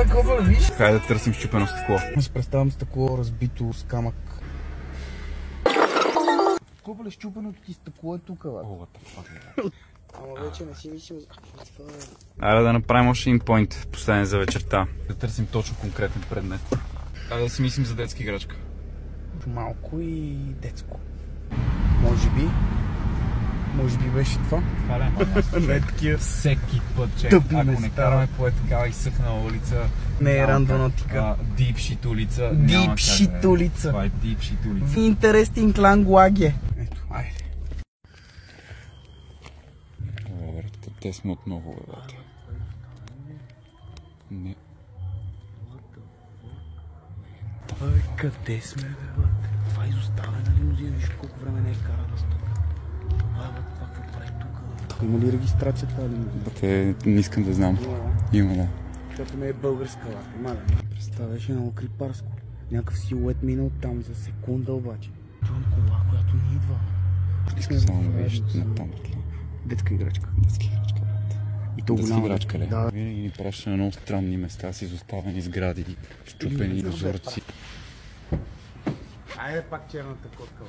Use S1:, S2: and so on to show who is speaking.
S1: Какво виж?
S2: Хайде да търсим счупено стъкло.
S1: Аз представям стъкло разбито с камък. Какво счупеното ти стъкло е тук, бе?
S2: What the fuck?
S1: Ама вече не си мислим за...
S2: Айде да направим още един поинт, последен за вечерта. Да търсим точно конкретен предмет. Айде да си мислим за детска играчка.
S1: Малко и детско. Може би беше това.
S2: Това ли?
S1: Не такива.
S2: Всеки път, че
S1: Тъпи
S2: ако
S1: места.
S2: не караме по такава изсъхнала улица...
S1: Не е рандонотика.
S2: Deep shit улица.
S1: Deep shit улица.
S2: Това е Deep shit улица.
S1: Интересting лангуаге. Ето, айде.
S2: Те сме отново, бе. Не.
S1: Къде сме, бе? Това изоставена лимузина, виж колко време не е карала с тук. Това какво прави тук? Има ли регистрация това лимузина?
S2: Те не искам да знам. Има, да.
S1: Защото не е българска лака. Има да. Представяше много крипарско. Някакъв силует минал там за секунда обаче. Това е кола, която не идва.
S2: Искам само да видиш на там.
S1: Детска играчка.
S2: Детска играчка, брат.
S1: И то
S2: детска
S1: голяма
S2: играчка, ли?
S1: Да.
S2: Винаги ни праща на много странни места с изоставени сгради, счупени прозорци.
S1: Айде пак черната котка.